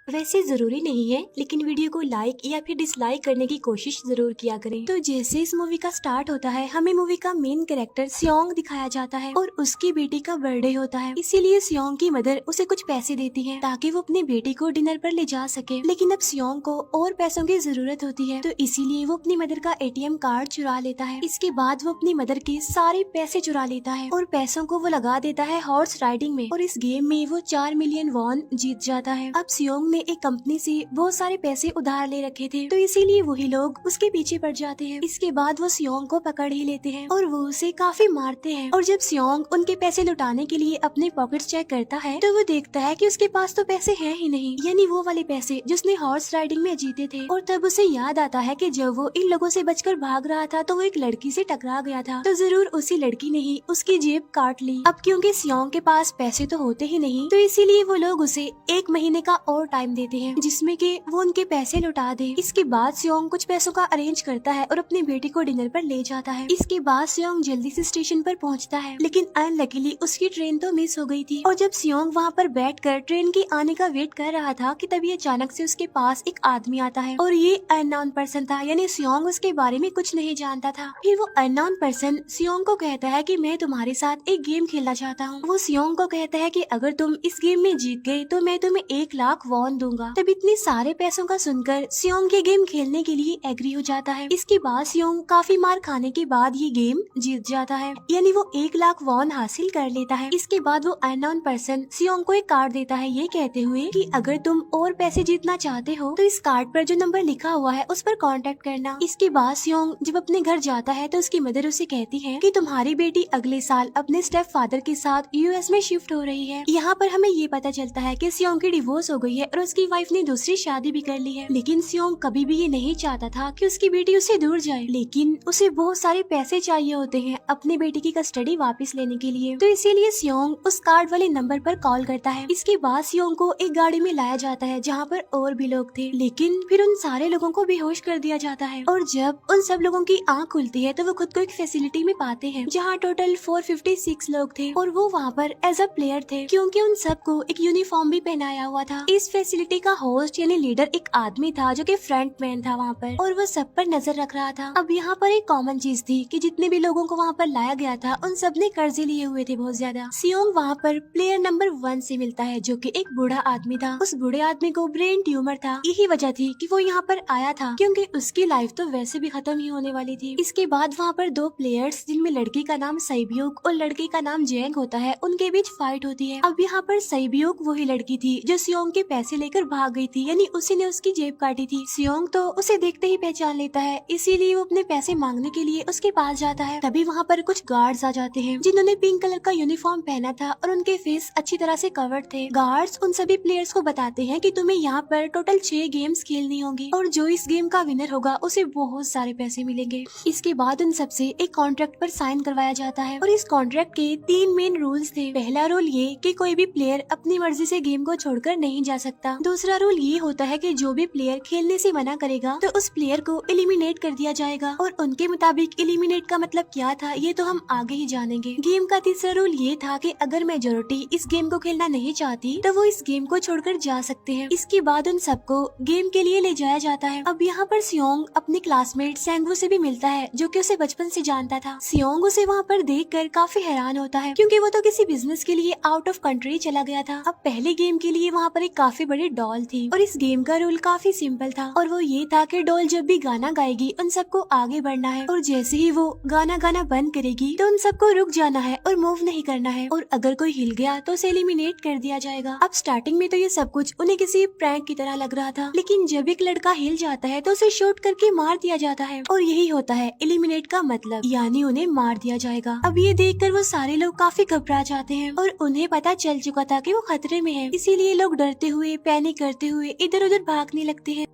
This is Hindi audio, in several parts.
वैसे जरूरी नहीं है, लेकिन वीडियो को लाइक या फिर डिसलाइक करने की कोशिश जरूर किया करें। तो जैसे इस मूवी का स्टार्ट होता है, हमें मूवी का मेन कैरेक्टर सियोंग दिखाया जाता है और उसकी बेटी का बर्थडे होता है। इसीलिए सियोंग की मदर उसे कुछ पैसे देती है ताकि वो अपनी बेटी को डिनर पर ले जा सके। लेकिन अब सियोंग को और पैसों की जरूरत होती है, तो इसीलिए वो अपनी मदर का एटीएम कार्ड चुरा लेता है। इसके बाद वो अपनी मदर के सारे पैसे चुरा लेता है और पैसों को वो लगा देता है हॉर्स राइडिंग में, और इस गेम में वो 4 मिलियन वॉन जीत जाता है। अब सियोंग ने एक कंपनी से बहुत सारे पैसे उधार ले रखे थे, तो इसीलिए वही लोग उसके पीछे पड़ जाते हैं। इसके बाद वो सियोंग को पकड़ ही लेते हैं और वो उसे काफी मारते हैं। और जब सियोंग उनके पैसे लुटाने के लिए अपने पॉकेट्स चेक करता है, तो वो देखता है कि उसके पास तो पैसे हैं ही नहीं, यानी वो वाले पैसे जिसने हॉर्स राइडिंग में जीते थे। और तब उसे याद आता है कि जब वो इन लोगों से बचकर भाग रहा था तो वो एक लड़की से टकरा गया था, तो जरूर उसी लड़की ने ही उसकी जेब काट ली। अब क्योंकि सियोंग के पास पैसे तो होते ही नहीं, तो इसीलिए वो लोग उसे 1 महीने का और टाइम देते हैं जिसमें कि वो उनके पैसे लौटा दे। इसके बाद सियोंग कुछ पैसों का अरेंज करता है और अपनी बेटी को डिनर पर ले जाता है। इसके बाद सियोंग जल्दी से स्टेशन पर पहुंचता है, लेकिन अनलकीली उसकी ट्रेन तो मिस हो गई थी। और जब सियोंग वहां पर बैठकर ट्रेन के आने का वेट कर रहा था कि तभी अचानक से उसके पास एक आदमी आता है, और ये अननोन पर्सन था, यानी सियोंग उसके बारे में कुछ नहीं जानता था। फिर वो अननोन पर्सन सियोंग को कहता है कि मैं तुम्हारे साथ एक गेम खेलना चाहता हूँ। वो सियोंग को कहता है कि अगर तुम इस गेम में जीत गए तो मैं तुम्हें 1 लाख वॉन दूंगा। तब इतने सारे पैसों का सुनकर सियोंग ये गेम खेलने के लिए एग्री हो जाता है। इसके बाद सियोंग काफी मार खाने के बाद ये गेम जीत जाता है, यानी वो 1 लाख वॉन हासिल कर लेता है। इसके बाद वो अननोन पर्सन सियोंग को एक कार्ड देता है, ये कहते हुए कि अगर तुम और पैसे जीतना चाहते हो तो इस कार्ड पर जो नंबर लिखा हुआ है उस पर कांटेक्ट करना। इसके बाद सियोंग जब अपने घर जाता है तो उसकी मदर उसे कहती है कि तुम्हारी बेटी अगले साल अपने स्टेप फादर के साथ यूएस में शिफ्ट हो रही है। यहाँ पर हमें ये पता चलता है कि सियोंग की डिवोर्स हो गई है और उसकी वाइफ ने दूसरी शादी भी कर ली है। लेकिन सियोंग कभी भी ये नहीं चाहता था कि उसकी बेटी उससे दूर जाए, लेकिन उसे बहुत सारे पैसे चाहिए होते हैं अपनी बेटी की कस्टडी वापस लेने के लिए, तो इसीलिए सियोंग उस कार्ड वाले नंबर पर कॉल करता है। इसके बाद सियोंग को एक गाड़ी में लाया जाता है जहाँ पर और भी लोग थे, लेकिन फिर उन सारे लोगों को बेहोश कर दिया जाता है। और जब उन सब लोगों की आँख खुलती है तो वो खुद को एक फैसिलिटी में पाते हैं जहाँ टोटल 456 लोग थे, और वो वहाँ पर एज अ प्लेयर थे क्योंकि उन सबको एक यूनिफॉर्म भी पहनाया हुआ था। इस फैसिलिटी का होस्ट यानी लीडर एक आदमी था जो कि फ्रंट मैन था वहाँ पर, और वो सब पर नजर रख रहा था। अब यहाँ पर एक कॉमन चीज थी कि जितने भी लोगों को वहाँ पर लाया गया था उन सब ने कर्जे लिए हुए थे बहुत ज्यादा। सियोंग वहाँ पर प्लेयर नंबर 1 से मिलता है जो कि एक बूढ़ा आदमी था। उस बूढ़े आदमी को ब्रेन ट्यूमर था, यही वजह थी कि वो यहाँ पर आया था क्योंकि उसकी लाइफ तो वैसे भी खत्म ही होने वाली थी। इसके बाद वहाँ पर 2 प्लेयर्स जिनमें लड़की का नाम सैब्यूक और लड़के का नाम जेंग होता है, उनके बीच फाइट होती है। अब यहाँ पर सैब्यूक वही लड़की थी जो सियोंग के पैसे लेकर भाग गई थी, यानी उसी ने उसकी जेब काटी थी। सियोंग तो उसे देखते ही पहचान लेता है, इसीलिए वो अपने पैसे मांगने के लिए उसके पास जाता है। तभी वहाँ पर कुछ गार्ड्स आ जाते हैं जिन्होंने पिंक कलर का यूनिफॉर्म पहना था और उनके फेस अच्छी तरह से कवर्ड थे। गार्ड्स उन सभी प्लेयर्स को बताते हैं कि तुम्हें यहाँ पर टोटल 6 गेम्स खेलनी होंगी और जो इस गेम का विनर होगा उसे बहुत सारे पैसे मिलेंगे। इसके बाद उन सबसे एक कॉन्ट्रैक्ट पर साइन करवाया जाता है और इस कॉन्ट्रैक्ट के 3 मेन रूल्स थे। पहला रूल ये कि कोई भी प्लेयर अपनी मर्जी से गेम को छोड़कर नहीं जा सकता। दूसरा रूल ये होता है कि जो भी प्लेयर खेलने से मना करेगा तो उस प्लेयर को एलिमिनेट कर दिया जाएगा, और उनके मुताबिक एलिमिनेट का मतलब क्या था ये तो हम आगे ही जानेंगे। गेम का तीसरा रूल ये था कि अगर मेजोरिटी इस गेम को खेलना नहीं चाहती तो वो इस गेम को छोड़कर जा सकते हैं। इसके बाद उन सबको गेम के लिए ले जाया जाता है। अब यहाँ पर सियोंग अपने क्लासमेट सेंगवू से भी मिलता है जो कि उसे बचपन से जानता था। सियोंग उसे वहाँ पर देखकर काफी हैरान होता है क्योंकि वो तो किसी बिजनेस के लिए आउट ऑफ कंट्री चला गया था। अब पहले गेम के लिए वहाँ पर एक काफी बड़ी डॉल थी और इस गेम का रूल काफी सिंपल था, और वो ये था कि डॉल जब भी गाना गाएगी उन सबको आगे बढ़ना है, और जैसे ही वो गाना गाना बंद करेगी तो उन सबको रुक जाना है और मूव नहीं करना है, और अगर कोई हिल गया तो उसे एलिमिनेट कर दिया जाएगा। अब स्टार्टिंग में तो ये सब कुछ उन्हें किसी प्रैंक की तरह लग रहा था, लेकिन जब एक लड़का हिल जाता है तो उसे शूट करके मार दिया जाता है, और यही होता है एलिमिनेट का मतलब, यानी उन्हें मार दिया जाएगा। अब ये देखकर वो सारे लोग काफी घबरा जाते हैं और उन्हें पता चल चुका था कि वो खतरे में है, इसीलिए लोग डरते हुए पैनिक करते हुए इधर उधर भागने लगते हैं।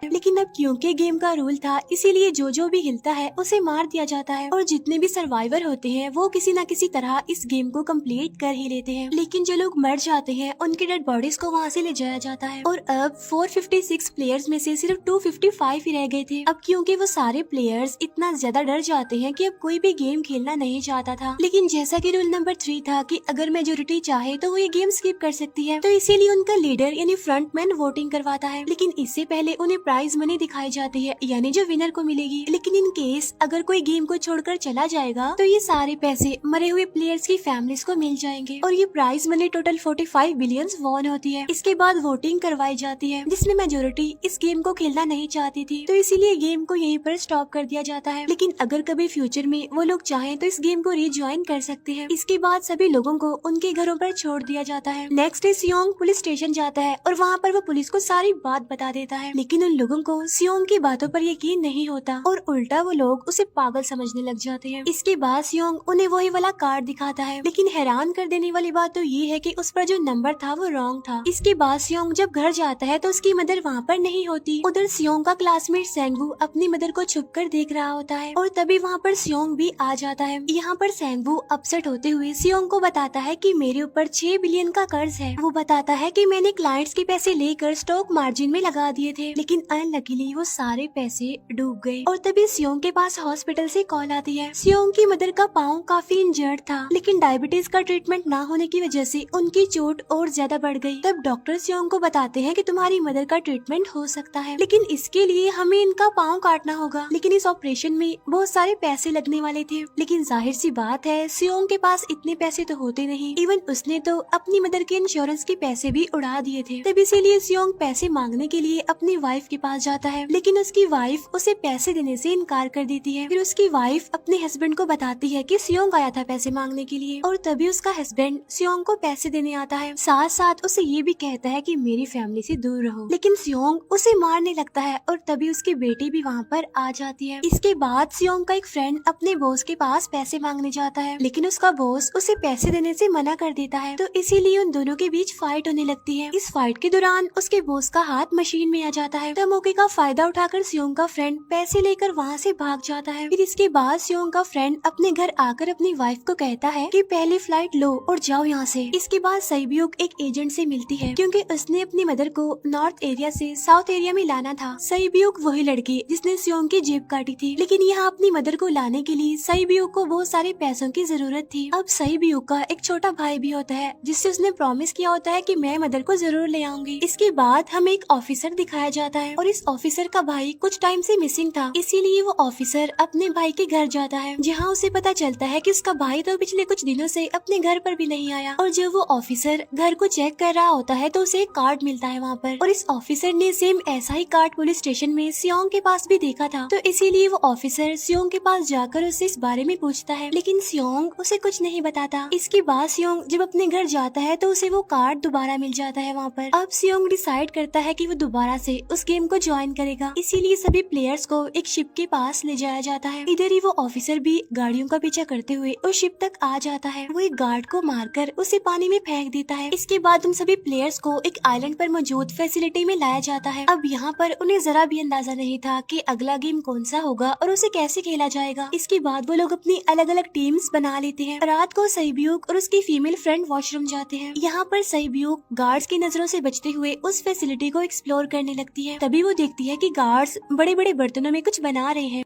लेकिन अब क्योंकि गेम का रूल था इसीलिए जो भी हिलता है उसे मार दिया जाता है और जितने भी सर्वाइवर होते हैं वो किसी न किसी तरह इस गेम को कंप्लीट कर ही लेते हैं। लेकिन जो लोग मर जाते हैं उनकी डेड बॉडीज को वहाँ से ले जाया जाता है और अब 456 प्लेयर्स में से सिर्फ 255 ही रह गए थे। अब क्योंकि वो सारे प्लेयर्स इतना ज्यादा डर जाते हैं कि अब कोई भी गेम खेलना नहीं चाहता था। लेकिन जैसा कि रूल नंबर 3 था कि अगर मेजोरिटी चाहे तो वो ये गेम स्किप कर सकती है, तो इसीलिए उनका लीडर यानी फ्रंटमैन वोटिंग करवाता है। लेकिन इससे पहले उन्हें प्राइज मनी दिखाई जाती है यानी जो विनर को मिलेगी। लेकिन इन केस अगर कोई गेम को छोड़कर चला जाएगा तो ये सारे पैसे मरे हुए प्लेयर्स की फैमिलीज को मिल जाएंगे और ये prize money total 45 billion won होती है। इसके बाद वोटिंग करवाई जाती है जिसमें मेजोरिटी इस गेम को खेलना नहीं चाहती थी, तो इसीलिए गेम को यहीं पर स्टॉप कर दिया जाता है। लेकिन अगर कभी फ्यूचर में वो लोग चाहें तो इस गेम को रिज्वाइन कर सकते हैं। इसके बाद सभी लोगों को उनके घरों पर छोड़ दिया जाता है। नेक्स्ट डे सियोंग पुलिस स्टेशन जाता है और वहाँ पर वो पुलिस को सारी बात बता देता है। लेकिन उन लोगों को सियोंग की बातों पर यकीन नहीं होता और उल्टा वो लोग उसे पागल समझने लग जाते हैं। इसके बाद सियोंग उन्हें वही वाला कार्ड दिखाता है, लेकिन हैरान कर देने वाली बात तो ये है कि उस पर जो नंबर था वो रॉन्ग था। इसके बाद सियोंग जब घर जाता है तो उसकी मदर वहाँ पर नहीं होती। उधर सियोंग का क्लासमेट सेंगवू अपनी मदर को छुपकर देख रहा होता है और तभी वहाँ पर सियोंग भी आ जाता है। यहाँ पर सेंगवू अपसेट होते हुए सियोंग को बताता है कि मेरे ऊपर 6 बिलियन का कर्ज है। वो बताता है कि मैंने क्लाइंट्स के पैसे लेकर स्टॉक मार्जिन में लगा दिए थे, लेकिन अनलकीली वो सारे पैसे डूब गए। और तभी सियोंग के पास हॉस्पिटल से कॉल आती है। सियोंग की मदर का पाँव काफी इंजर्ड था, लेकिन डायबिटीज का ट्रीटमेंट ना होने की वजह से उनकी चोट और ज्यादा बढ़ गई। तब डॉक्टर सियोंग को बताते हैं कि तुम्हारी मदर का ट्रीटमेंट हो सकता है, लेकिन इसके लिए हमें इनका पाँव काटना होगा। लेकिन इस ऑपरेशन में बहुत सारे पैसे लगने वाले थे। लेकिन जाहिर सी बात है सियोंग के पास इतने पैसे तो होते नहीं। इवन उसने तो अपनी मदर के इंश्योरेंस के पैसे भी उड़ा दिए थे। तब इसीलिए सियोंग पैसे मांगने के लिए अपनी वाइफ के पास जाता है, लेकिन उसकी वाइफ उसे पैसे देने से इनकार कर देती है। फिर उसकी वाइफ अपने हस्बैंड को बताती है कि सियोंग आया था पैसे मांगने के लिए और तभी उसका हस्बैंड सियोंग को पैसे देने आता है। साथ साथ उसे ये भी कहता है कि मेरी फैमिली से दूर रहो। लेकिन सियोंग उसे मारने लगता है और तभी उसकी बेटी भी वहाँ पर आ जाती है। इसके बाद सियोंग का एक फ्रेंड अपने बॉस के पास पैसे मांगने जाता है, लेकिन उसका बॉस उसे पैसे देने से मना कर देता है, तो इसीलिए उन दोनों के बीच फाइट होने लगती है। इस फाइट के दौरान उसके बॉस का हाथ मशीन में आ जाता है, तो मौके का फायदा उठाकर सियोंग का फ्रेंड पैसे लेकर वहाँ से भाग जाता है। फिर इसके बाद सियोंग का फ्रेंड अपने घर आकर अपनी वाइफ को कहता है कि पहली फ्लाइट लो और जाओ यहाँ से। इसके बाद सईब्यूक एक एजेंट से मिलती है क्योंकि उसने अपनी मदर को नॉर्थ एरिया से साउथ एरिया में लाना था। सईब्यूक वही लड़की जिसने सियोंग की जेब काटी थी, लेकिन यहाँ अपनी मदर को लाने के लिए सईब्यूक को बहुत सारे पैसों की जरूरत थी। अब सईब्यूक का एक छोटा भाई भी होता है जिससे उसने प्रॉमिस किया होता है कि मैं मदर को जरूर ले आऊंगी। इसके बाद हमें एक ऑफिसर दिखाया जाता है और इस ऑफिसर का भाई कुछ टाइम से मिसिंग था, इसीलिए वो ऑफिसर अपने भाई के घर जाता है, जहाँ उसे पता चलता है कि उसका भाई तो पिछले कुछ दिनों से अपने घर पर भी नहीं आया। और जब वो ऑफिसर घर को चेक कर रहा होता है तो उसे एक कार्ड मिलता है वहाँ पर, और इस ऑफिसर ने सेम ऐसा ही कार्ड पुलिस स्टेशन में सियोंग के पास भी देखा था, तो इसीलिए वो ऑफिसर सियोंग के पास जाकर उससे इस बारे में पूछता है, लेकिन सियोंग उसे कुछ नहीं बताता। इसके बाद सियोंग जब अपने घर जाता है तो उसे वो कार्ड दोबारा मिल जाता है वहाँ पर। अब सियोंग डिसाइड करता है कि वो दोबारा से उस गेम को ज्वाइन करेगा, इसीलिए सभी प्लेयर्स को एक शिप के पास ले जाया जाता है। इधर ही वो ऑफिसर भी गाड़ियों का पीछा करते हुए उस शिप तक आ जाता है। वो एक गार्ड को मारकर उसे पानी में फेंक देता है। इसके बाद उन सभी प्लेयर्स को एक आइलैंड पर मौजूद फैसिलिटी में लाया जाता है। अब यहाँ पर उन्हें जरा भी अंदाजा नहीं था कि अगला गेम कौन सा होगा और उसे कैसे खेला जाएगा। इसके बाद वो लोग अपनी अलग अलग टीम्स बना लेते हैं। रात को सईब्यूक और उसकी फीमेल फ्रेंड वॉशरूम जाते हैं। यहाँ पर सईब्यूक गार्ड्स की नजरों से बचते हुए उस फैसिलिटी को एक्सप्लोर करने लगती है। तभी वो देखती है कि गार्ड्स बड़े बड़े बर्तनों में कुछ बना रहे हैं,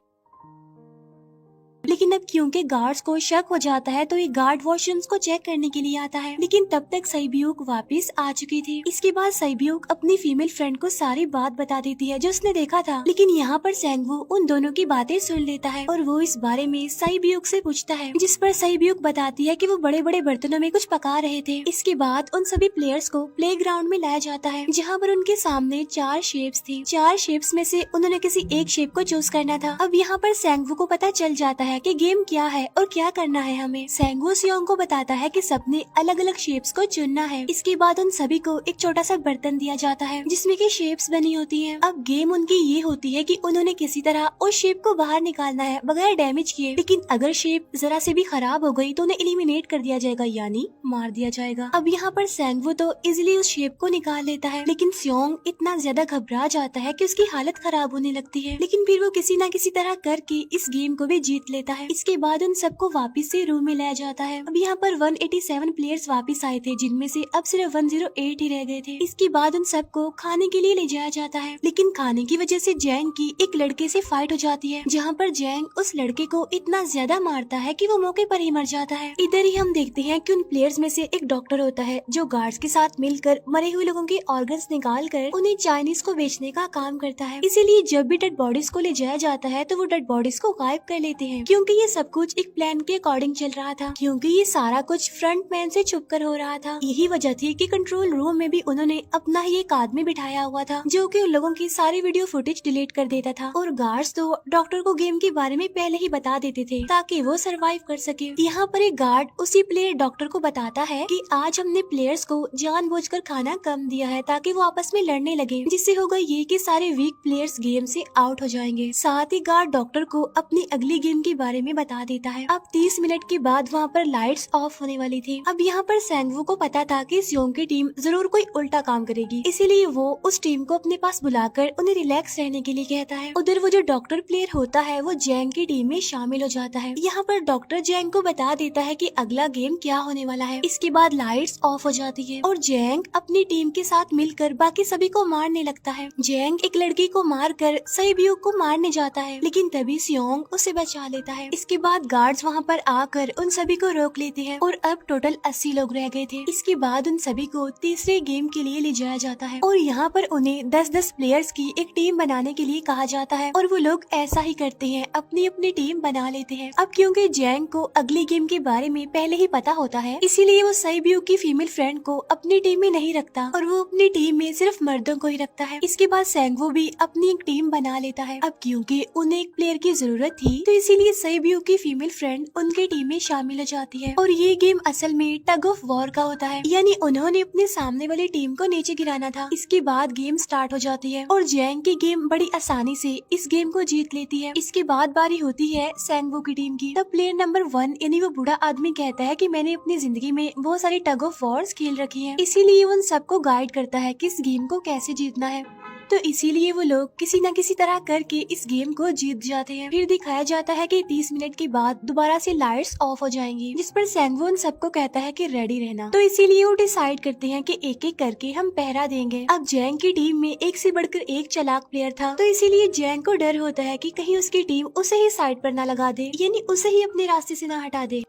लेकिन अब क्योंकि गार्ड्स को शक हो जाता है तो ये गार्ड वॉशरूम्स को चेक करने के लिए आता है, लेकिन तब तक सईब्यूक वापस आ चुकी थी। इसके बाद सईब्यूक अपनी फीमेल फ्रेंड को सारी बात बता देती है जो उसने देखा था, लेकिन यहाँ पर सेंगवू उन दोनों की बातें सुन लेता है और वो इस बारे में सईब्यूक से पूछता है, जिस पर सईब्यूक बताती है कि वो बड़े बड़े बर्तनों में कुछ पका रहे थे। इसके बाद उन सभी प्लेयर्स को प्ले ग्राउंड में लाया जाता है, जहाँ पर उनके सामने 4 शेप्स थी। 4 शेप्स में से उन्होंने किसी एक शेप को चूज करना था। अब यहाँ पर सेंगवू को पता चल जाता है कि गेम क्या है और क्या करना है हमें। सेंगवू सियोंग को बताता है कि सबने अलग अलग शेप्स को चुनना है। इसके बाद उन सभी को एक छोटा सा बर्तन दिया जाता है जिसमें की शेप्स बनी होती है। अब गेम उनकी ये होती है कि उन्होंने किसी तरह उस शेप को बाहर निकालना है बगैर डैमेज किए, लेकिन अगर शेप जरा से भी खराब हो गई तो उन्हें एलिमिनेट कर दिया जाएगा, यानी मार दिया जाएगा। अब यहाँ पर सेंगवू तो इजिली उस शेप को निकाल लेता है, लेकिन सियोंग इतना ज्यादा घबरा जाता है कि उसकी हालत खराब होने लगती है, लेकिन फिर वो किसी न किसी तरह करके इस गेम को भी जीत लेता है। इसके बाद उन सबको वापस से रूम में लाया जाता है। अब यहाँ पर 187 प्लेयर्स वापस आए थे, जिनमें से अब सिर्फ 108 ही रह गए थे। इसके बाद उन सबको खाने के लिए ले जाया जाता है, लेकिन खाने की वजह से जैंग की एक लड़के से फाइट हो जाती है, जहाँ पर जैंग उस लड़के को इतना ज्यादा मारता है कि वो मौके पर ही मर जाता है। इधर ही हम देखते हैं कि उन प्लेयर्स में से एक डॉक्टर होता है जो गार्ड्स के साथ मिलकर मरे हुए लोगों के ऑर्गन्स निकाल कर उन्हें चाइनीज को बेचने का काम करता है। इसीलिए जब भी डेड बॉडीज को ले जाया जाता है तो वो डेड बॉडीज को गायब कर लेते हैं, क्योंकि ये सब कुछ एक प्लान के अकॉर्डिंग चल रहा था, क्योंकि ये सारा कुछ फ्रंट मैन से छुप कर हो रहा था। यही वजह थी कि कंट्रोल रूम में भी उन्होंने अपना ही एक आदमी बिठाया हुआ था जो कि उन लोगों की सारी वीडियो फुटेज डिलीट कर देता था, और गार्ड्स तो डॉक्टर को गेम के बारे में पहले ही बता देते थे ताकि वो सरवाइव कर सके। यहाँ पर एक गार्ड उसी प्लेयर डॉक्टर को बताता है कि आज हमने प्लेयर्स को जानबूझकर खाना कम दिया है ताकि वो आपस में लड़ने लगे, जिससे होगा ये कि सारे वीक प्लेयर्स गेम से आउट हो जाएंगे। साथ ही गार्ड डॉक्टर को अपनी अगली गेम के बारे में बता देता है। अब 30 मिनट के बाद वहाँ पर लाइट्स ऑफ होने वाली थी। अब यहाँ पर सेंगवू को पता था कि सियोंग की टीम जरूर कोई उल्टा काम करेगी, इसीलिए वो उस टीम को अपने पास बुलाकर उन्हें रिलैक्स रहने के लिए कहता है। उधर वो जो डॉक्टर प्लेयर होता है वो जैंग की टीम में शामिल हो जाता है। यहाँ पर डॉक्टर जैंग को बता देता है कि अगला गेम क्या होने वाला है। इसके बाद लाइट्स ऑफ हो जाती है और जैंग अपनी टीम के साथ मिलकर बाकी सभी को मारने लगता है। जैंग एक लड़की को मारकर सईब्यू को मारने जाता है, लेकिन तभी सियोंग उसे बचा लेता है। इसके बाद गार्ड्स वहाँ पर आकर उन सभी को रोक लेते हैं और अब टोटल 80 लोग रह गए थे। इसके बाद उन सभी को तीसरे गेम के लिए ले जाया जाता है और यहाँ पर उन्हें 10-10 प्लेयर्स की एक टीम बनाने के लिए कहा जाता है, और वो लोग ऐसा ही करते हैं, अपनी अपनी टीम बना लेते हैं। अब क्योंकि जैंग को अगली गेम के बारे में पहले ही पता होता है, इसीलिए वो सईब्यू की फीमेल फ्रेंड को अपनी टीम में नहीं रखता और वो अपनी टीम में सिर्फ मर्दों को ही रखता है। इसके बाद सेंगवू भी अपनी एक टीम बना लेता है। अब क्योंकि उन्हें एक प्लेयर की जरूरत थी तो इसीलिए सईब्यू की फीमेल फ्रेंड उनकी टीम में शामिल हो जाती है, और ये गेम असल में टग ऑफ वॉर का होता है, यानी उन्होंने अपने सामने वाली टीम को नीचे गिराना था। इसके बाद गेम स्टार्ट हो जाती है और जैंग की गेम बड़ी आसानी से इस गेम को जीत लेती है। इसके बाद बारी होती है सेंगवू की टीम की। तब प्लेयर नंबर 1 यानी वो बूढ़ा आदमी कहता है कि मैंने अपनी जिंदगी में बहुत सारी टग ऑफ वॉर्स खेल रखी हैं, इसीलिए उन सबको गाइड करता है कि इस गेम को कैसे जीतना है। तो इसीलिए वो लोग किसी न किसी तरह करके इस गेम को जीत जाते हैं। फिर दिखाया जाता है कि 30 मिनट के बाद दोबारा से लाइट्स ऑफ हो जाएंगी, जिस पर सेंगवू उन सबको कहता है कि रेडी रहना। तो इसीलिए वो डिसाइड करते हैं कि एक एक करके हम पहरा देंगे। अब जैंग की टीम में एक से बढ़कर एक चालाक प्लेयर था, तो इसीलिए जैंग को डर होता है कि कहीं उसकी टीम उसे ही साइड पर न लगा दे, यानी उसे ही अपने रास्ते से न हटा दे।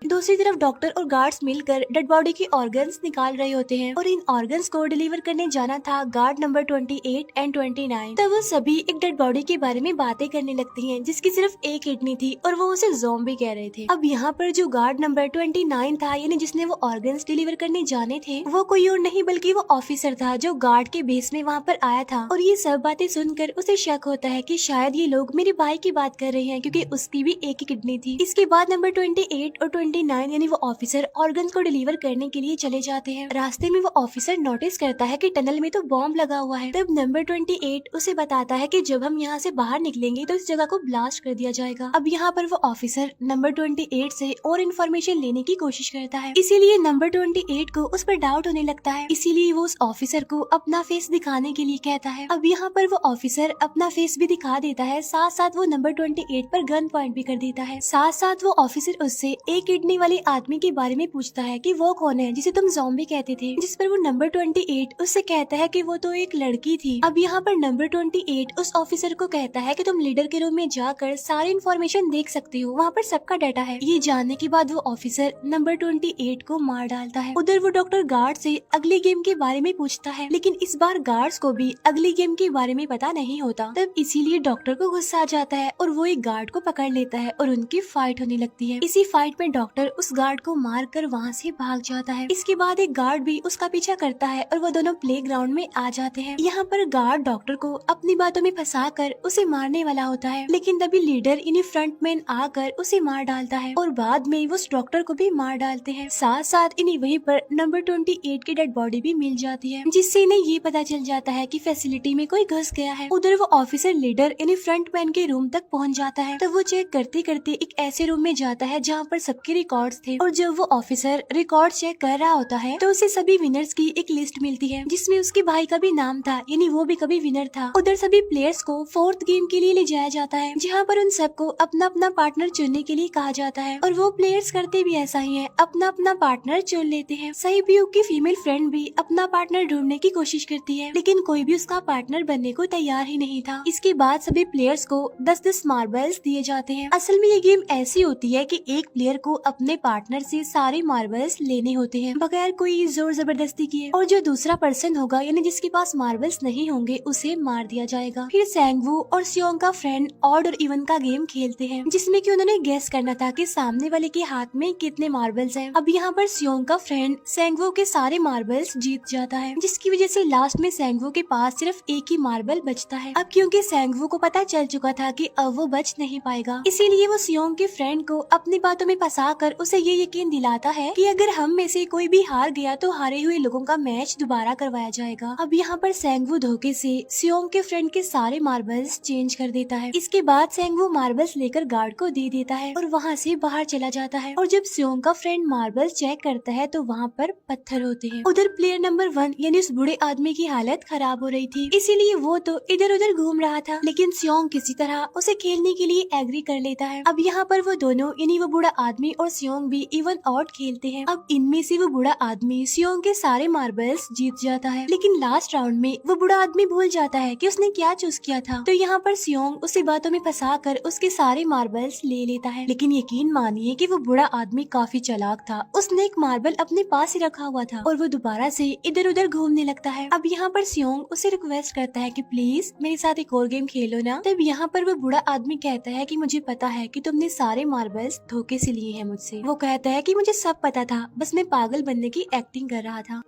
दूसरी तरफ डॉक्टर और गार्ड्स मिलकर डेड बॉडी की ऑर्गन्स निकाल रहे होते हैं और इन ऑर्गन्स को डिलीवर करने जाना था गार्ड नंबर 28 एंड 29। तब वो सभी एक डेड बॉडी के बारे में बातें करने लगती हैं जिसकी सिर्फ एक किडनी थी और वो उसे ज़ॉम्बी कह रहे थे। अब यहाँ पर जो गार्ड नंबर 29 था, यानी जिसने वो ऑर्गन्स डिलीवर करने जाने थे, वो कोई और नहीं बल्कि वो ऑफिसर था जो गार्ड के बेस में वहाँ पर आया था। और ये सब बातें सुनकर उसे शक होता है कि शायद ये लोग मेरे भाई की बात कर रहे हैं, क्योंकि उसकी भी एक ही किडनी थी। इसके बाद नंबर 28 और 29 यानी वो ऑफिसर ऑर्गन्स को डिलीवर करने के लिए चले जाते हैं। रास्ते में वो ऑफिसर नोटिस करता है कि टनल में तो बॉम्ब लगा हुआ है। तब नंबर 28 उसे बताता है कि जब हम यहाँ से बाहर निकलेंगे तो इस जगह को ब्लास्ट कर दिया जाएगा। अब यहाँ पर वो ऑफिसर नंबर 28 से और इन्फॉर्मेशन लेने की कोशिश करता है, इसीलिए नंबर 28 को उस पर डाउट होने लगता है, इसीलिए वो उस ऑफिसर को अपना फेस दिखाने के लिए कहता है। अब यहाँ पर वो ऑफिसर अपना फेस भी दिखा देता है, साथ साथ वो नंबर 28 पर गन पॉइंट भी कर देता है। साथ साथ वो ऑफिसर उससे एक किडनी वाले आदमी के बारे में पूछता है कि वो कौन है जिसे तुम ज़ॉम्बी कहते थे, जिस पर वो नंबर 28 उससे कहता है कि वो तो एक लड़की थी। अब यहाँ पर नंबर 28 उस ऑफिसर को कहता है कि तुम लीडर के रूम में जाकर सारी इन्फॉर्मेशन देख सकते हो, वहाँ पर सबका डाटा है। ये जानने के बाद वो ऑफिसर नंबर 28 को मार डालता है। उधर वो डॉक्टर गार्ड से अगली गेम के बारे में पूछता है, लेकिन इस बार गार्ड्स को भी अगली गेम के बारे में पता नहीं होता। तब इसीलिए डॉक्टर को गुस्सा आ जाता है और वो एक गार्ड को पकड़ लेता है और उनकी फाइट होने लगती है। इसी फाइट में डॉक्टर डॉक्टर उस गार्ड को मार कर वहाँ से भाग जाता है। इसके बाद एक गार्ड भी उसका पीछा करता है और वो दोनों प्लेग्राउंड में आ जाते हैं। यहाँ पर गार्ड डॉक्टर को अपनी बातों में फंसा कर उसे मारने वाला होता है, लेकिन तभी लीडर यानी फ्रंटमैन आकर उसे मार डालता है और बाद में वो उस डॉक्टर को भी मार डालते हैं। साथ साथ इन्हें वहीं पर नंबर 28 की डेड बॉडी भी मिल जाती है, जिससे इन्हें ये पता चल जाता है कि फैसिलिटी में कोई घुस गया है। उधर वो ऑफिसर लीडर यानी फ्रंटमैन के रूम तक पहुंच जाता है। तो वो चेक करते करते एक ऐसे रूम में जाता है जहाँ पर सबके रिकॉर्ड्स थे, और जब वो ऑफिसर रिकॉर्ड चेक कर रहा होता है तो उसे सभी विनर्स की एक लिस्ट मिलती है, जिसमें उसके भाई का भी नाम था, यानी वो भी कभी विनर था। उधर सभी प्लेयर्स को 4th गेम के लिए ले जाया जाता है, जहाँ पर उन सबको अपना अपना पार्टनर चुनने के लिए कहा जाता है, और वो प्लेयर्स करते भी ऐसा ही है, अपना अपना पार्टनर चुन लेते हैं। सहीब्यूक की फीमेल फ्रेंड भी अपना पार्टनर ढूंढने की कोशिश करती है, लेकिन कोई भी उसका पार्टनर बनने को तैयार ही नहीं था। इसके बाद सभी प्लेयर्स को 10-10 मार्बल्स दिए जाते हैं। असल में ये गेम ऐसी होती है कि एक प्लेयर को अपने पार्टनर से सारे मार्बल्स लेने होते हैं बगैर कोई जोर जबरदस्ती किए, और जो दूसरा पर्सन होगा यानी जिसके पास मार्बल्स नहीं होंगे उसे मार दिया जाएगा। फिर सैंगवू और सियोंग का फ्रेंड ऑड और इवन का गेम खेलते हैं, जिसमें कि उन्होंने गेस करना था कि सामने वाले के हाथ में कितने मार्बल्स हैं। अब यहाँ पर सियोंग का फ्रेंड सैंगवू के सारे मार्बल्स जीत जाता है, जिसकी वजह से लास्ट में सैंगवू के पास सिर्फ एक ही मार्बल बचता है। अब क्योंकि सैंगवू को पता चल चुका था कि अब वो बच नहीं पाएगा, इसीलिए वो सियोंग के फ्रेंड को अपनी बातों में फंसा कर उसे ये यकीन दिलाता है कि अगर हम में से कोई भी हार गया तो हारे हुए लोगों का मैच दोबारा करवाया जाएगा। अब यहाँ पर सैंगवू धोखे से सियोंग के फ्रेंड के सारे मार्बल्स चेंज कर देता है। इसके बाद सैंगवू मार्बल्स लेकर गार्ड को दे देता है और वहाँ से बाहर चला जाता है, और जब सियोंग का फ्रेंड मार्बल्स चेक करता है तो वहाँ पर पत्थर होते हैं। उधर प्लेयर नंबर 1 यानी उस बूढ़े आदमी की हालत खराब हो रही थी, इसीलिए वो तो इधर उधर घूम रहा था, लेकिन सियोंग किसी तरह उसे खेलने के लिए एग्री कर लेता है। अब यहाँ पर वो दोनों यानी वो बूढ़ा आदमी और सियोंग भी इवन आउट खेलते हैं। अब इनमें से वो बूढ़ा आदमी सियोंग के सारे मार्बल्स जीत जाता है, लेकिन लास्ट राउंड में वो बूढ़ा आदमी भूल जाता है कि उसने क्या चूज किया था। तो यहाँ पर सियोंग उसे बातों में फंसा कर उसके सारे मार्बल्स ले लेता है, लेकिन यकीन मानिए कि वो बूढ़ा आदमी काफी चालाक था। उसने एक मार्बल अपने पास ही रखा हुआ था और वो दोबारा से इधर उधर घूमने लगता है। अब यहाँ पर सियोंग उसे रिक्वेस्ट करता है कि प्लीज मेरे साथ एक और गेम खेलो ना। तब यहाँ पर वो बूढ़ा आदमी कहता है कि मुझे पता है कि तुमने सारे मार्बल्स धोखे से लिए हैं मुझसे। वो कहता है कि मुझे सब पता था, बस मैं पागल बनने की एक्टिंग कर रहा था।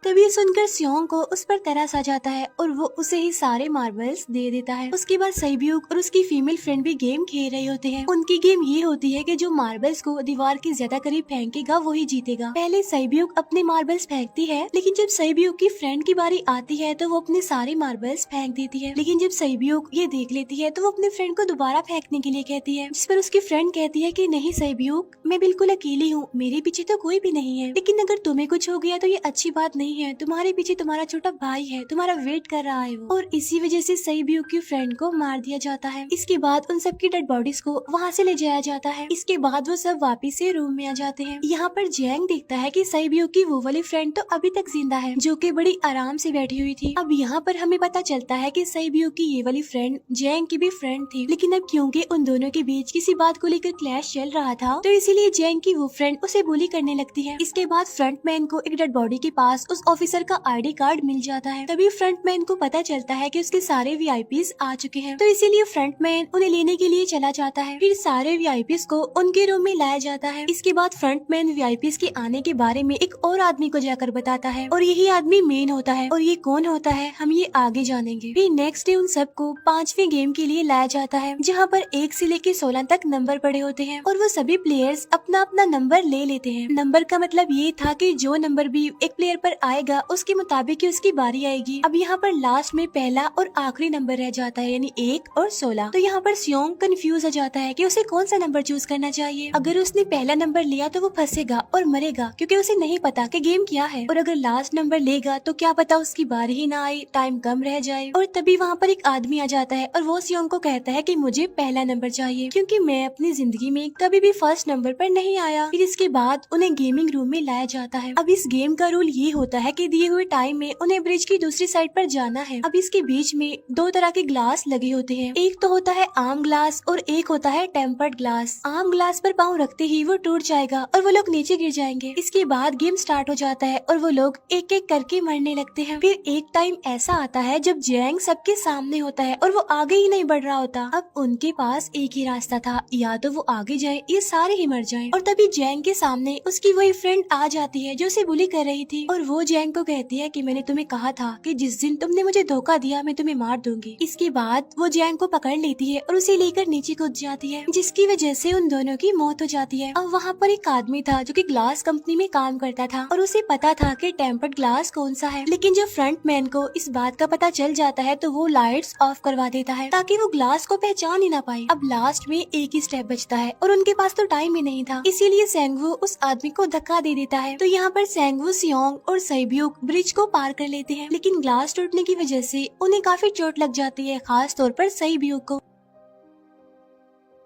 तभी सुनकर सियोंग को उस पर तरस आ जाता है और वो उसे ही सारे मार्बल्स दे देता है। उसके बाद सहीब्यूक और उसकी फीमेल फ्रेंड भी गेम खेल रहे होते हैं। उनकी गेम ये होती है कि जो मार्बल्स को दीवार के ज्यादा करीब फेंकेगा वही जीतेगा। पहले सहीब्यूक अपने मार्बल्स फेंकती है, लेकिन जब सहीब्यूक की फ्रेंड की बारी आती है तो वो अपने सारे मार्बल्स फेंक देती है। लेकिन जब सहीब्यूक ये देख लेती है तो वो अपने फ्रेंड को दोबारा फेंकने के लिए कहती है, जिस पर उसकी फ्रेंड कहती है कि नहीं सहीब्यूक, मैं बिल्कुल अकेली हूँ, मेरे पीछे तो कोई भी नहीं है, लेकिन अगर तुम्हें कुछ हो गया तो ये अच्छी बात नहीं है, तुम्हारे पीछे तुम्हारा छोटा भाई है, तुम्हारा वेट कर रहा है वो। और इसी वजह से सहीब्यूक की फ्रेंड को मार दिया जाता है। इसके बाद उन सबकी डेड बॉडीज को वहाँ से ले जाया जाता है। इसके बाद वो सब वापिस से रूम में आ जाते हैं। यहाँ पर जैंग देखता है कि सहीब्यूक की वो वाली फ्रेंड तो अभी तक जिंदा है, जो कि बड़ी आराम से बैठी हुई थी। अब यहाँ पर हमें पता चलता है कि सहीब्यूक की ये वाली फ्रेंड जैंग की भी फ्रेंड थी, लेकिन अब क्योंकि उन दोनों के बीच किसी बात को लेकर क्लैश चल रहा था तो इसीलिए जैंग की वो फ्रेंड उसे बुली करने लगती है। इसके बाद फ्रंटमैन को एक डेड बॉडी के पास उस ऑफिसर का आईडी कार्ड मिल जाता है। तभी फ्रंटमैन को पता चलता है कि उसके सारे वीआईपीज आ चुके हैं, तो इसीलिए फ्रंटमैन उन्हें लेने के लिए चला जाता है। फिर सारे वीआईपीज को उनके रूम में लाया जाता है। इसके बाद फ्रंटमैन वीआईपीज के आने के बारे में एक और आदमी को जाकर बताता है, और यही आदमी मेन होता है। और ये कौन होता है हम ये आगे जानेंगे। फिर नेक्स्ट डे उन सबको 5वें गेम के लिए लाया जाता है, जहाँ पर 1 से लेकर 16 तक नंबर पड़े होते हैं, और वो सभी प्लेयर्स अपना अपना नंबर ले लेते हैं। नंबर का मतलब ये था कि जो नंबर भी एक प्लेयर पर आएगा उसके मुताबिक उसकी बारी आएगी। अब यहाँ पर लास्ट में पहला और आखिरी नंबर रह जाता है, यानी 1 और 16। तो यहाँ पर सियोंग कंफ्यूज हो जाता है कि उसे कौन सा नंबर चूज करना चाहिए। अगर उसने पहला नंबर लिया तो वो फंसेगा और मरेगा, क्योंकि उसे नहीं पता कि गेम क्या है। और अगर लास्ट नंबर लेगा तो क्या पता उसकी बारी ही ना आए, टाइम कम रह जाए। और तभी वहाँ पर एक आदमी आ जाता है और वो सियोंग को कहता है कि मुझे पहला नंबर चाहिए, क्योंकि मैं अपनी जिंदगी में कभी भी फर्स्ट नंबर पर नहीं आया। फिर इसके बाद उन्हें गेमिंग रूम में लाया जाता है। अब इस गेम का रूल ये होता है कि दिए हुए टाइम में उन्हें ब्रिज की दूसरी साइड पर जाना है। अब इसके बीच में दो तरह के ग्लास लगे होते हैं, एक तो होता है आम ग्लास और एक होता है टेम्पर्ड ग्लास। आम ग्लास पर पाँव रखते ही वो टूट जाएगा और वो लोग नीचे गिर जाएंगे। इसके बाद गेम स्टार्ट हो जाता है और वो लोग एक एक करके मरने लगते हैं। फिर एक टाइम ऐसा आता है जब जैंग सबके सामने होता है और वो आगे ही नहीं बढ़ रहा होता। अब उनके पास एक ही रास्ता था, या तो वो आगे जाए या सारे ही मर जाएं। और तभी जैंग के सामने उसकी वही फ्रेंड आ जाती है जो उसे बुली कर रही थी, और वो जैंग को कहती है कि मैंने तुम्हें कहा था कि जिस दिन तुमने मुझे धोखा दिया मैं तुम्हें मार दूंगी। इसके बाद वो जैंग को पकड़ लेती है और उसे लेकर नीचे कूद जाती है, जिसकी वजह से उन दोनों की मौत हो जाती है। अब वहाँ पर एक आदमी था जो कि ग्लास कंपनी में काम करता था और उसे पता था कि टेम्पर्ड ग्लास कौन सा है, लेकिन जब फ्रंट मैन को इस बात का पता चल जाता है तो वो लाइट्स ऑफ करवा देता है ताकि वो ग्लास को पहचान ही ना पाए। अब लास्ट में एक ही स्टेप बचता है और उनके पास तो टाइम ही नहीं था, इसीलिए सेंगवू उस आदमी को धक्का दे देता है। तो यहाँ पर सेंगवू, सियोंग और सैब्यूक ब्रिज को पार कर लेते हैं, लेकिन ग्लास टूटने की वजह से उन्हें काफी चोट लग जाती है, खास तौर पर सैब्यूक को।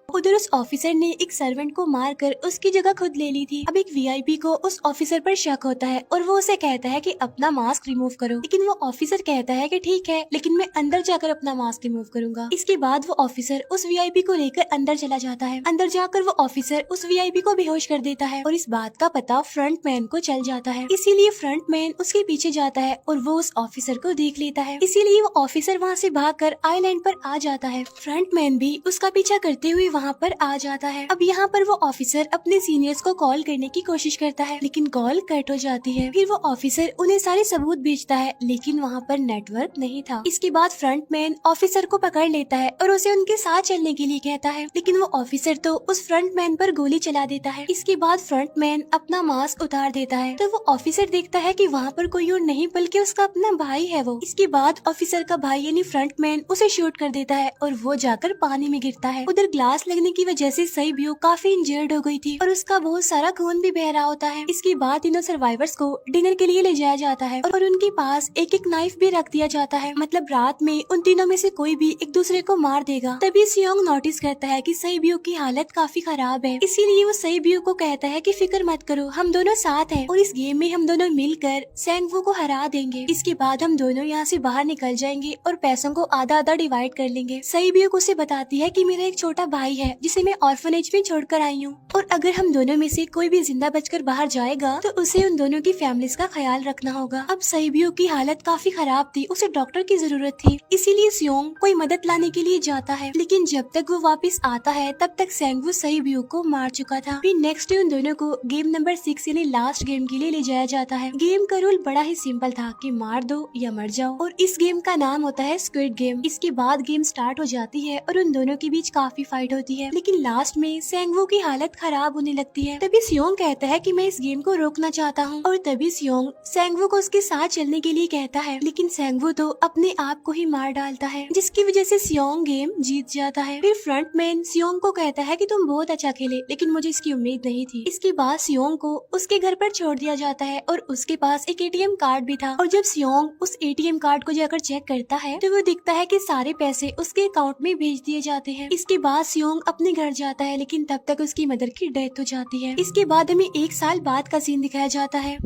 उधर उस ऑफिसर ने एक सर्वेंट को मारकर उसकी जगह खुद ले ली थी। अब एक वीआईपी को उस ऑफिसर पर शक होता है और वो उसे कहता है कि अपना मास्क रिमूव करो, लेकिन वो ऑफिसर कहता है कि ठीक है, लेकिन मैं अंदर जाकर अपना मास्क रिमूव करूंगा। इसके बाद वो ऑफिसर उस वीआईपी को लेकर अंदर चला जाता है। अंदर जाकर वो ऑफिसर उस वीआईपी को बेहोश कर देता है और इस बात का पता फ्रंट मैन को चल जाता है, इसीलिए फ्रंट मैन उसके पीछे जाता है और वो उस ऑफिसर को देख लेता है, इसीलिए वो ऑफिसर वहाँ से भागकर आइलैंड पर आ जाता है। फ्रंट मैन भी उसका पीछा करते हुए वहाँ पर आ जाता है। अब यहाँ पर वो ऑफिसर अपने सीनियर्स को कॉल करने की कोशिश करता है, लेकिन कॉल कट हो जाती है। फिर वो ऑफिसर उन्हें सारे सबूत भेजता है, लेकिन वहाँ पर नेटवर्क नहीं था। इसके बाद फ्रंट मैन ऑफिसर को पकड़ लेता है और उसे उनके साथ चलने के लिए कहता है, लेकिन वो ऑफिसर तो उस फ्रंट मैन पर गोली चला देता है। इसके बाद फ्रंट मैन अपना मास्क उतार देता है, तो वो ऑफिसर देखता है कि वहाँ पर कोई और नहीं बल्कि उसका अपना भाई है वो। इसके बाद ऑफिसर का भाई यानी फ्रंट मैन उसे शूट कर देता है और वो जाकर पानी में गिरता है। उधर ग्लास लगने की वजह से सैब्यूक काफी इंजर्ड हो गई थी और उसका बहुत सारा खून भी बह रहा होता है। इसके बाद तीनों सर्वाइवर्स को डिनर के लिए ले जाया जाता है और उनके पास एक एक नाइफ भी रख दिया जाता है, मतलब रात में उन तीनों में से कोई भी एक दूसरे को मार देगा। तभी सियोंग नोटिस करता है कि सैब्यूक की हालत काफी खराब है, इसीलिए वो सैब्यूक को कहता है कि फिक्र मत करो, हम दोनों साथ हैं और इस गेम में हम दोनों मिलकर सेंगवू को हरा देंगे। इसके बाद हम दोनों यहाँ से बाहर निकल जाएंगे और पैसों को आधा आधा डिवाइड कर लेंगे। सैब्यूक उसे बताती है कि मेरा एक छोटा भाई है जिसे मैं ऑर्फनेज में छोड़कर आई हूँ, और अगर हम दोनों में से कोई भी जिंदा बचकर बाहर जाएगा तो उसे उन दोनों की फैमिलीज का ख्याल रखना होगा। अब सैब्यूक की हालत काफी खराब थी, उसे डॉक्टर की जरूरत थी, इसीलिए सियोंग कोई मदद लाने के लिए जाता है, लेकिन जब तक वो वापस आता है तब तक सेंगवू सैब्यूक को मार चुका था। फिर नेक्स्ट डे उन दोनों को गेम नंबर 6 यानी लास्ट गेम के लिए ले जाया जाता है। गेम का रूल बड़ा ही सिंपल था कि मार दो या मर जाओ, और इस गेम का नाम होता है स्क्विड गेम। इसके बाद गेम स्टार्ट हो जाती है और उन दोनों के बीच काफी फाइट होती है, लेकिन लास्ट में सेंगवू की हालत खराब होने लगती है। तभी सियोंग कहता है कि मैं इस गेम को रोकना चाहता हूँ, और तभी सियोंग सेंगवू को उसके साथ चलने के लिए कहता है, लेकिन सेंगवू तो अपने आप को ही मार डालता है, जिसकी वजह से सियोंग गेम जीत जाता है। फिर फ्रंट मैन सियोंग को कहता है कि तुम बहुत अच्छा खेले, लेकिन मुझे इसकी उम्मीद नहीं थी। इसके बाद सियोंग को उसके घर पर छोड़ दिया जाता है और उसके पास एक एटीएम कार्ड भी था, और जब सियोंग उस एटीएम कार्ड को जाकर चेक करता है तो वो दिखता है कि सारे पैसे उसके अकाउंट में भेज दिए जाते हैं। इसके बाद सियोंग अपने घर जाता है, लेकिन तब तक उसकी मदर की डेथ हो जाती है। इसके बाद हमें 1 साल बाद का सीन दिखाया जाता है,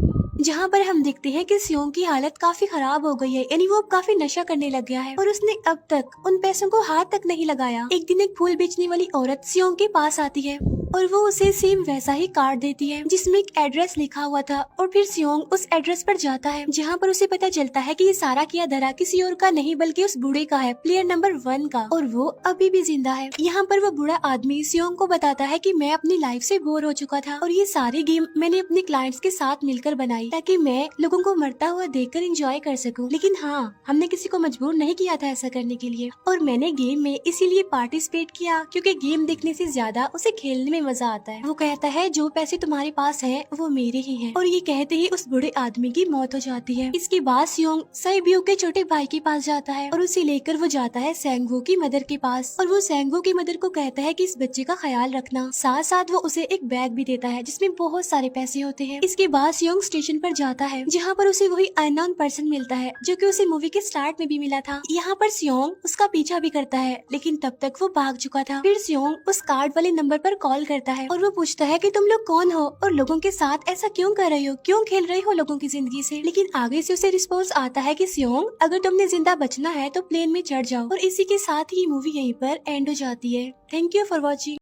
जहाँ पर हम देखते हैं कि सियोंग की हालत काफी खराब हो गई है, यानी वो अब काफी नशा करने लग गया है और उसने अब तक उन पैसों को हाथ तक नहीं लगाया। एक दिन एक फूल बेचने वाली औरत सियोंग के पास आती है और वो उसे सेम वैसा ही कार्ड देती है जिसमें एक एड्रेस लिखा हुआ था, और फिर सियोंग उस एड्रेस पर जाता है जहाँ पर उसे पता चलता है कि ये सारा किया धरा किसी और का नहीं बल्कि उस बूढ़े का है, प्लेयर नंबर 1 का, और वो अभी भी जिंदा है। यहाँ पर वो बूढ़ा आदमी सियोंग को बताता है कि मैं अपनी लाइफ से बोर हो चुका था और ये सारी गेम मैंने अपने क्लाइंट्स के साथ मिलकर बनाई ताकि मैं लोगों को मरता हुआ देखकर एंजॉय कर सकूं, लेकिन हाँ, हमने किसी को मजबूर नहीं किया था ऐसा करने के लिए, और मैंने गेम में इसीलिए पार्टिसिपेट किया क्योंकि गेम देखने से ज्यादा उसे खेलने में मजा आता है। वो कहता है जो पैसे तुम्हारे पास है वो मेरे ही हैं, और ये कहते ही उस बूढ़े आदमी की मौत हो जाती है। इसके बाद सियोंग सैब्यूक के छोटे भाई के पास जाता है और उसे लेकर वो जाता है सेंगवू की मदर के पास, और वो सेंगवू की मदर को कहता है कि इस बच्चे का ख्याल रखना, साथ साथ वो उसे एक बैग भी देता है जिसमें बहुत सारे पैसे होते हैं। इसके बाद सियोंग स्टेशन पर जाता है जहाँ पर उसे वही अननोन पर्सन मिलता है जो कि उसे मूवी के स्टार्ट में भी मिला था। यहाँ पर सियोंग उसका पीछा भी करता है, लेकिन तब तक वो भाग चुका था। फिर सियोंग उस कार्ड वाले नंबर पर कॉल करता है और वो पूछता है कि तुम लोग कौन हो और लोगों के साथ ऐसा क्यों कर रहे हो, क्यों खेल रहे हो लोगों की जिंदगी से। लेकिन आगे से उसे रिस्पॉन्स आता है कि सियोंग, अगर तुमने जिंदा बचना है तो प्लेन में चढ़ जाओ। और इसी के साथ ही मूवी यहीं पर एंड हो जाती है। Thank you for watching.